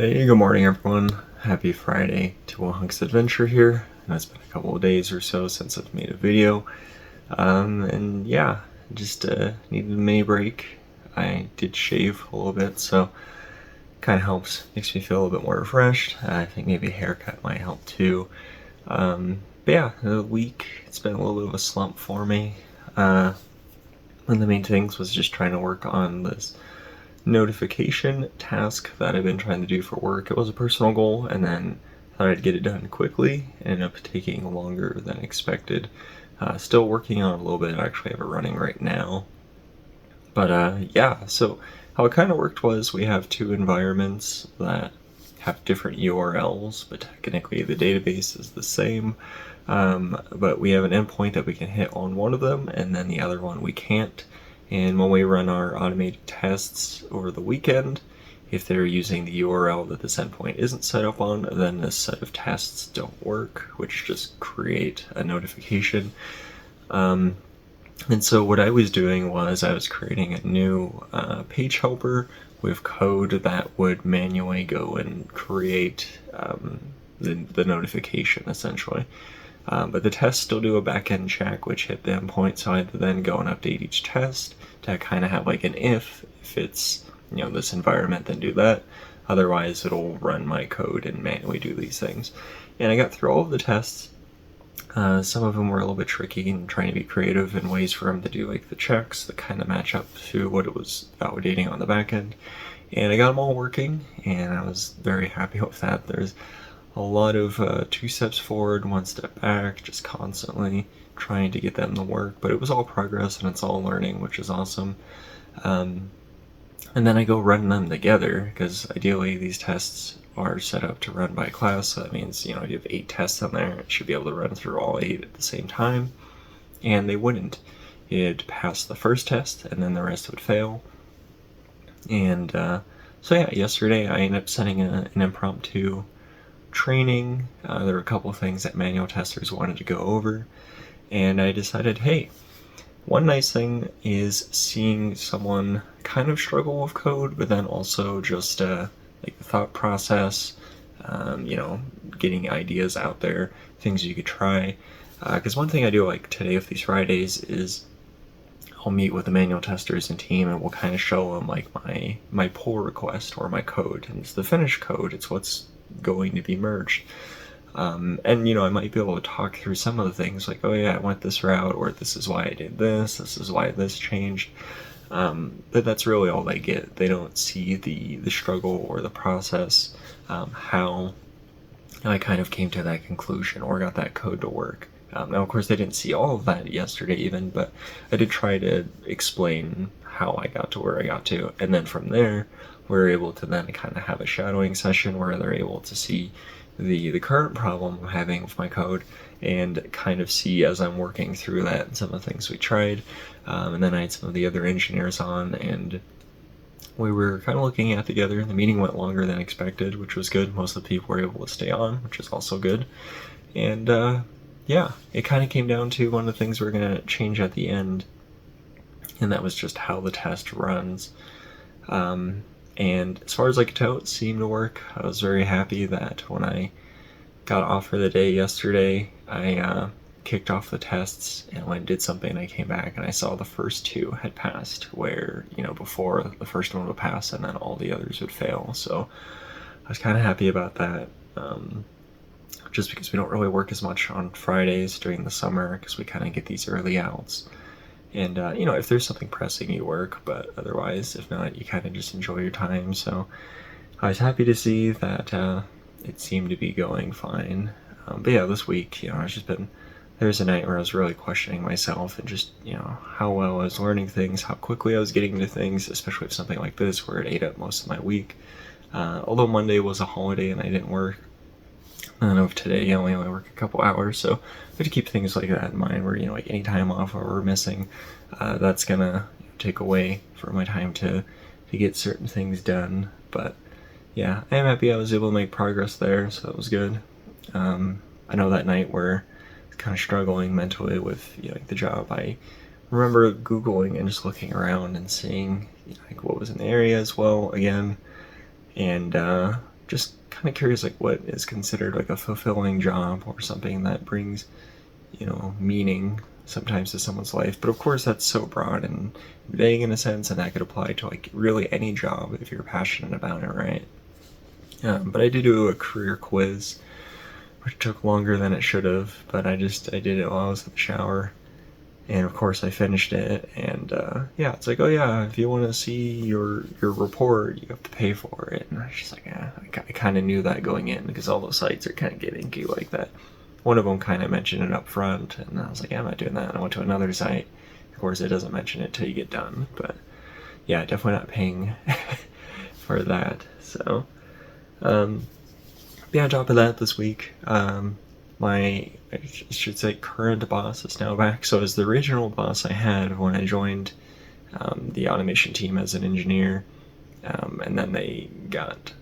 Hey, good morning everyone. Happy Friday to a Hunks Adventure here. And it's been a couple of days or so since I've made a video. And yeah, just needed a mini break. I did shave a little bit, so kind of helps. Makes me feel a little bit more refreshed. I think maybe a haircut might help too. But yeah, the week, it's been a little bit of a slump for me. One of the main things was just trying to work on this notification task that I've been trying to do for work. It was a personal goal, and then thought I'd get it done quickly. It ended up taking longer than expected. Still working on it a little bit. I actually have it running right now. But yeah, so how it kind of worked was we have two environments that have different URLs, but technically the database is the same. But we have an endpoint that we can hit on one of them, and then the other one we can't. And when we run our automated tests over the weekend, if they're using the URL that this endpoint isn't set up on, then this set of tests don't work, which just create a notification. And so what I was doing was I was creating a new page helper with code that would manually go and create the notification, essentially. But the tests still do a backend check, which hit the endpoint, so I had to then go and update each test to kind of have like an if it's, this environment, then do that. Otherwise, it'll run my code and manually do these things. And I got through all of the tests. Some of them were a little bit tricky and trying to be creative in ways for them to do like the checks that kind of match up to what it was validating on the back end. And I got them all working, and I was very happy with that. There's a lot of 2 steps forward, 1 step back, just constantly trying to get them to work. But it was all progress and it's all learning, which is awesome. And then I go run them together, because ideally these tests are set up to run by class. So that means, you have 8 tests on there. It should be able to run through all 8 at the same time. And they wouldn't. It'd pass the first test and then the rest would fail. And so yeah, yesterday I ended up setting an impromptu training. There were a couple of things that manual testers wanted to go over. And I decided, hey, one nice thing is seeing someone kind of struggle with code, but then also just like the thought process, getting ideas out there, things you could try. Because one thing I do like today with these Fridays is I'll meet with the manual testers and team, and we'll kind of show them like my pull request or my code. And it's the finished code, it's what's going to be merged. And I might be able to talk through some of the things like, oh yeah, I went this route, or this is why I did this is why this changed. But that's really all they get. They don't see the struggle or the process, how I kind of came to that conclusion or got that code to work. Now, of course, they didn't see all of that yesterday even, but I did try to explain how I got to where I got to. And then from there, we're able to then kind of have a shadowing session where they're able to see the current problem I'm having with my code and kind of see as I'm working through that and some of the things we tried. And then I had some of the other engineers on, and we were kind of looking at together. The meeting went longer than expected, which was good. Most of the people were able to stay on, which is also good. And yeah, it kind of came down to one of the things we're going to change at the end, and that was just how the test runs. And as far as I could tell, it seemed to work. I was very happy that when I got off for the day yesterday, I kicked off the tests and went and did something, and I came back and I saw the first 2 had passed, where, before the first one would pass and then all the others would fail. So I was kind of happy about that. Just because we don't really work as much on Fridays during the summer, because we kind of get these early outs. And, if there's something pressing, you work, but otherwise, if not, you kind of just enjoy your time. So I was happy to see that it seemed to be going fine. But yeah, this week, there's a night where I was really questioning myself and just, how well I was learning things, how quickly I was getting into things, especially with something like this where it ate up most of my week. Although Monday was a holiday and I didn't work. I don't know if today I only work a couple hours, so I have to keep things like that in mind where, like any time off or we're missing, that's gonna take away from my time to get certain things done. But yeah, I am happy I was able to make progress there, so that was good. I know that night where I was kind of struggling mentally with the job, I remember Googling and just looking around and seeing what was in the area as well again, and just kind of curious, like, what is considered like a fulfilling job or something that brings, meaning sometimes to someone's life. But of course, that's so broad and vague in a sense, and that could apply to like really any job if you're passionate about it, right? But I did do a career quiz, which took longer than it should have, but I did it while I was in the shower. And of course I finished it, and yeah, it's like, oh yeah, if you want to see your report, you have to pay for it. And I was just like, yeah, I kind of knew that going in, because all those sites are kind of getting inky like that. One of them kind of mentioned it up front, and I was like, yeah, I'm not doing that. And I went to another site. Of course, it doesn't mention it till you get done, but yeah, definitely not paying for that. So, yeah, on top of that, this week, my, I should say, current boss is now back. So as the original boss I had when I joined the automation team as an engineer, and then they got,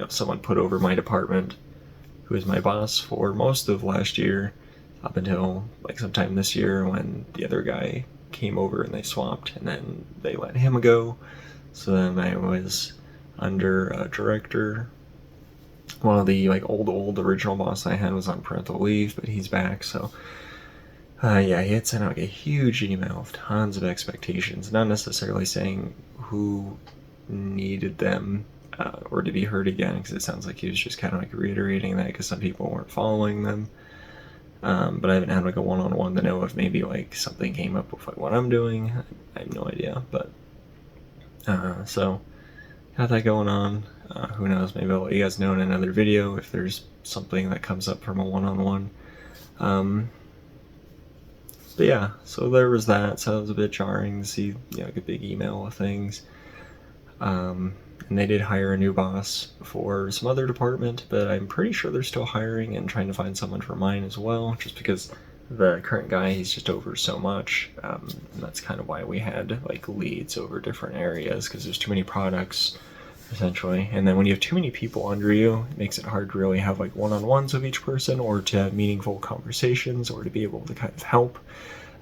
someone put over my department, who was my boss for most of last year, up until like sometime this year when the other guy came over and they swapped, and then they let him go. So then I was under a director. One of the like old original boss I had was on parental leave, but he's back. So yeah, he had sent out like a huge email of tons of expectations, not necessarily saying who needed them or to be heard again, because it sounds like he was just kind of like reiterating that because some people weren't following them. But I haven't had like a one-on-one to know if maybe like something came up with like what I'm doing. I have no idea, but so got that going on. Who knows, maybe I'll let you guys know in another video if there's something that comes up from a one-on-one. But yeah, so there was that. So it was a bit jarring to see, like a big email of things. And they did hire a new boss for some other department, but I'm pretty sure they're still hiring and trying to find someone for mine as well, just because the current guy, he's just over so much. And that's kind of why we had like leads over different areas, because there's too many products, essentially. And then when you have too many people under you, it makes it hard to really have like one-on-ones with each person, or to have meaningful conversations, or to be able to kind of help,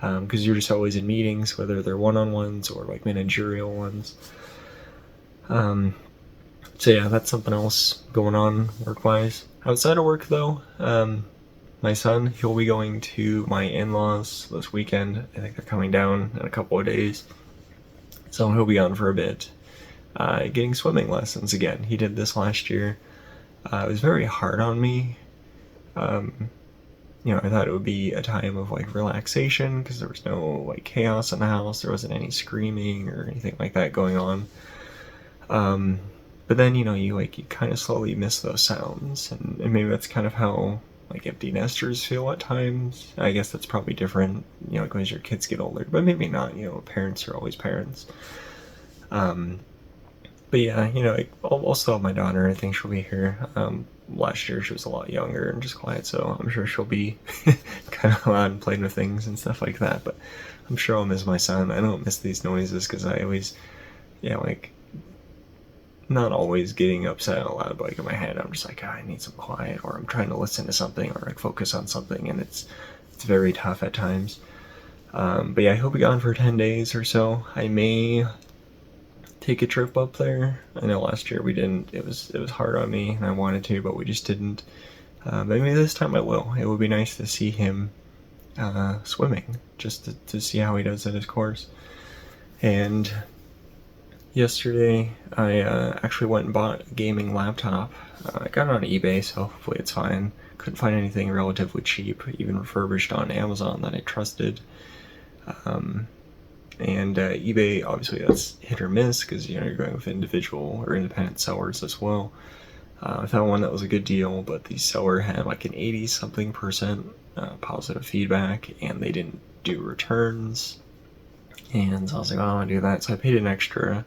because you're just always in meetings, whether they're one-on-ones or like managerial ones. So yeah, that's something else going on work-wise. Outside of work though, my son, he'll be going to my in-laws this weekend. I think they're coming down in a couple of days, so he'll be gone for a bit. Getting swimming lessons again. He did this last year. It was very hard on me. I thought it would be a time of like relaxation, because there was no like chaos in the house. There wasn't any screaming or anything like that going on. But then, you kind of slowly miss those sounds, and maybe that's kind of how like empty nesters feel at times. I guess that's probably different, as your kids get older, but maybe not. Parents are always parents. But yeah, I'll still have my daughter. I think she'll be here. Last year she was a lot younger and just quiet, so I'm sure she'll be kind of loud and playing with things and stuff like that. But I'm sure I'll miss my son. I don't miss these noises, because I always, not always getting upset out loud, but like in my head, I'm just like, I need some quiet, or I'm trying to listen to something, or like focus on something, and it's very tough at times. But yeah, he'll be gone for 10 days or so. I may take a trip up there. I know last year we didn't. It was hard on me, and I wanted to, but we just didn't. Maybe this time I will. It would be nice to see him swimming, just to see how he does at his course. And yesterday, I actually went and bought a gaming laptop. I got it on eBay, so hopefully it's fine. Couldn't find anything relatively cheap, even refurbished on Amazon, that I trusted. And eBay, obviously that's hit or miss, because you're going with individual or independent sellers as well. I found one that was a good deal, but the seller had like an 80-something% positive feedback, and they didn't do returns. And so I was like, oh, I want to do that. So I paid an extra,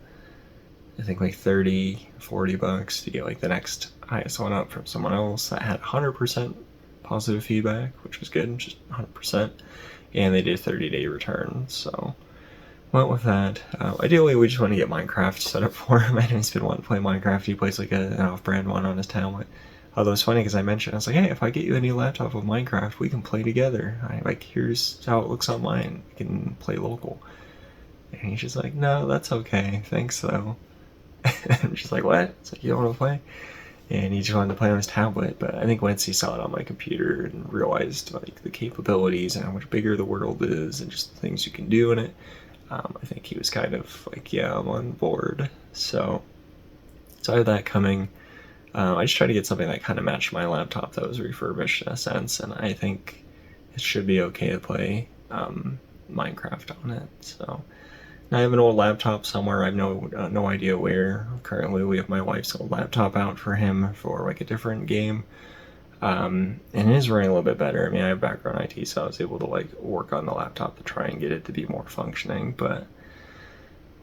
I think like $30-40 to get like the next highest one up from someone else that had 100% positive feedback, which was good, just 100%. And they did 30-day returns, so went with that. Ideally, we just want to get Minecraft set up for him. I know he's been wanting to play Minecraft. He plays like an off-brand one on his tablet. Although it's funny, because I mentioned, I was like, hey, if I get you a new laptop with Minecraft, we can play together. Here's how it looks on mine. We can play local. And he's just like, no, that's okay. Thanks, though. I'm just like, what? It's like, you don't want to play? and he just wanted to play on his tablet. But I think once he saw it on my computer and realized like the capabilities and how much bigger the world is and just the things you can do in it, I think he was kind of like, yeah, I'm on board. So I have that coming. I just tried to get something that kind of matched my laptop that was refurbished in a sense, and I think it should be okay to play Minecraft on it. So I have an old laptop somewhere. I have no idea where. Currently, we have my wife's old laptop out for him for like a different game, and it is running a little bit better. I mean, I have background IT, so I was able to like work on the laptop to try and get it to be more functioning, but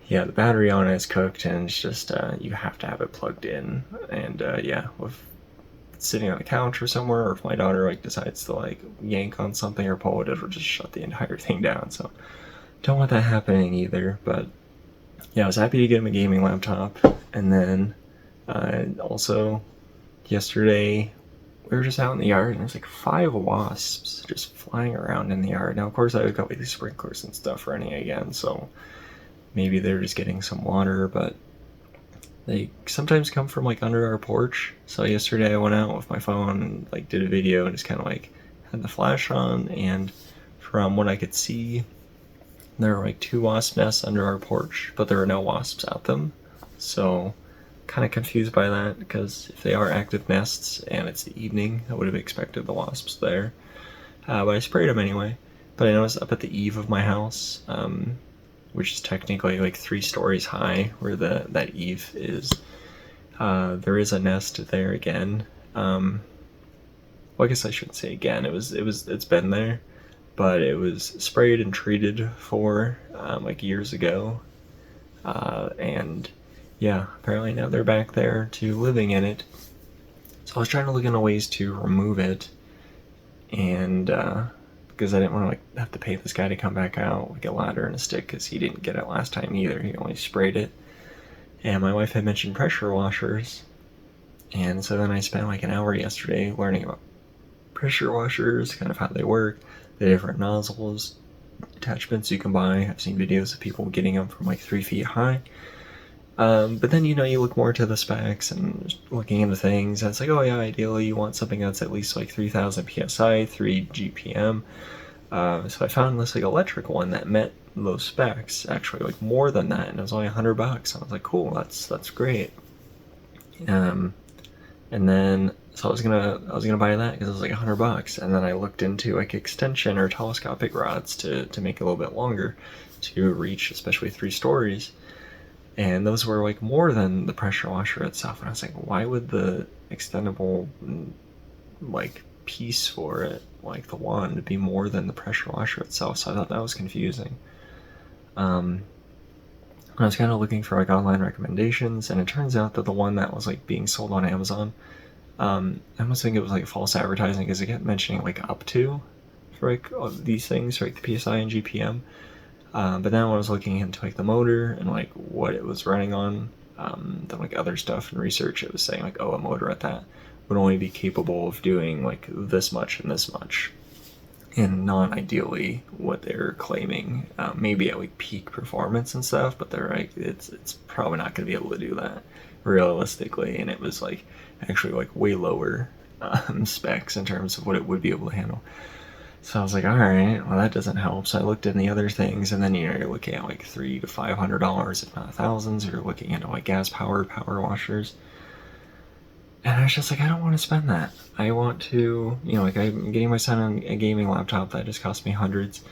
yeah, the battery on it is cooked, and it's just you have to have it plugged in. And yeah, if it's sitting on the couch or somewhere, or if my daughter like decides to like yank on something or pull it, it'll just shut the entire thing down. So don't want that happening either. But yeah, I was happy to get him a gaming laptop. And then also yesterday we were just out in the yard, and there's like 5 wasps just flying around in the yard. Now, of course, I've got like these sprinklers and stuff running again, so maybe they're just getting some water, but they sometimes come from like under our porch. So yesterday I went out with my phone and like did a video and just kind of like had the flash on, and from what I could see, there were like 2 wasp nests under our porch, but there were no wasps at them. So kind of confused by that, because if they are active nests and it's the evening, I would have expected the wasps there. But I sprayed them anyway. But I noticed up at the eave of my house, which is technically like 3 stories high, where that eave is, there is a nest there again. Well, I guess I shouldn't say again. It's been there, but it was sprayed and treated for like years ago, and yeah, apparently now they're back there to living in it. So I was trying to look into ways to remove it, and because I didn't want to like have to pay this guy to come back out with a ladder and a stick, because he didn't get it last time either. He only sprayed it. And my wife had mentioned pressure washers, and so then I spent like an hour yesterday learning about pressure washers, kind of how they work, the different nozzles, attachments you can buy. I've seen videos of people getting them from like 3 feet high. But then, you look more to the specs and looking into things, and it's like, oh yeah, ideally you want something that's at least like 3000 psi, 3 GPM. So I found this like electric one that met those specs, actually like more than that, and it was only $100. I was like, cool, that's great. And then so I was gonna buy that because it was like $100, and then I looked into like extension or telescopic rods to make it a little bit longer to reach, especially 3 stories. And those were like more than the pressure washer itself. And I was like, why would the extendable like piece for it, like the wand, be more than the pressure washer itself? So I thought that was confusing. I was kind of looking for like online recommendations, and it turns out that the one that was like being sold on Amazon, I almost think it was like false advertising, because it kept mentioning like up to for like these things, for like the PSI and GPM. But then when I was looking into like the motor and like what it was running on, then like other stuff and research, it was saying like, oh, a motor at that would only be capable of doing like this much and this much, and not ideally what they're claiming, maybe at like peak performance and stuff, but they're like, it's probably not going to be able to do that realistically. And it was like actually like way lower specs in terms of what it would be able to handle. So I was like, all right, well, that doesn't help. So I looked in the other things, and then you're looking at like $300 to $500, if not thousands. You're looking into like gas-powered power washers, and I was just like, I don't want to spend that. I want to, like I'm getting my son a gaming laptop that just cost me hundreds.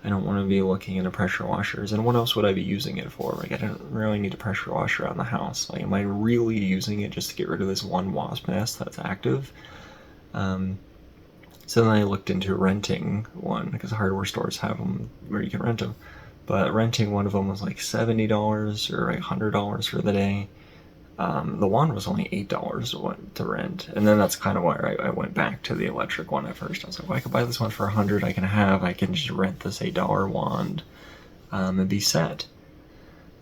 I don't want to be looking into pressure washers. And what else would I be using it for? Like, I don't really need a pressure washer around the house. Like, am I really using it just to get rid of this one wasp nest that's active? So then I looked into renting one, because hardware stores have them where you can rent them. But renting one of them was like $70 or like $100 for the day. The wand was only $8 to rent. And then that's kind of why I went back to the electric one at first. I was like, well, I could buy this one for $100. I can just rent this $8 wand and be set.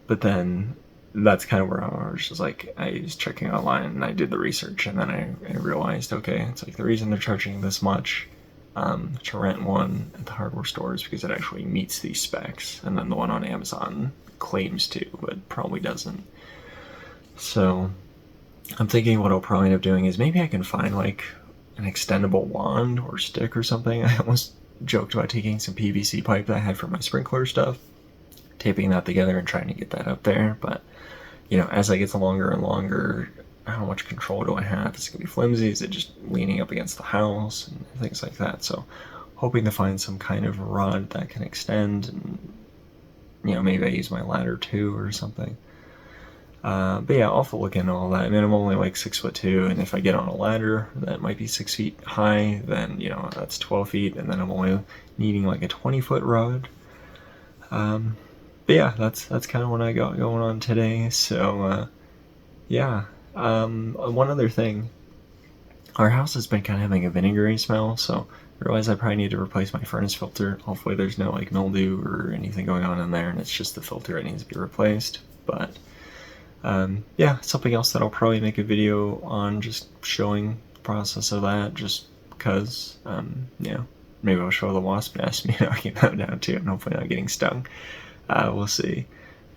But then that's kind of where I was just like, I was checking online and I did the research, and then I realized, okay, it's like the reason they're charging this much to rent one at the hardware store is because it actually meets these specs, and then the one on Amazon claims to, but probably doesn't. So I'm thinking what I'll probably end up doing is maybe I can find like an extendable wand or stick or something. I almost joked about taking some PVC pipe that I had for my sprinkler stuff, taping that together and trying to get that up there. But, you know, as I get longer and longer, how much control do I have? Is it going to be flimsy? Is it just leaning up against the house and things like that? So hoping to find some kind of rod that can extend, and, you know, maybe I use my ladder too or something. But yeah, I'll have to look into all that. I mean, I'm only like 6'2", and if I get on a ladder that might be 6 feet high, then, you know, that's 12 feet, and then I'm only needing like a 20-foot rod. But yeah, that's kind of what I got going on today. So yeah. One other thing, our house has been kind of having a vinegary smell, so I realize I probably need to replace my furnace filter. Hopefully there's no like mildew or anything going on in there, and it's just the filter that needs to be replaced. But yeah, something else that I'll probably make a video on, just showing the process of that, just because, yeah, maybe I'll show the wasp nest, you know, I can have down too, and hopefully not getting stung. We'll see.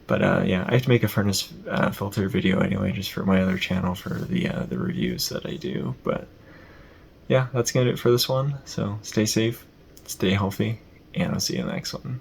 But yeah, I have to make a furnace filter video anyway, just for my other channel for the reviews that I do. But yeah, that's gonna do it for this one. So stay safe, stay healthy, and I'll see you in the next one.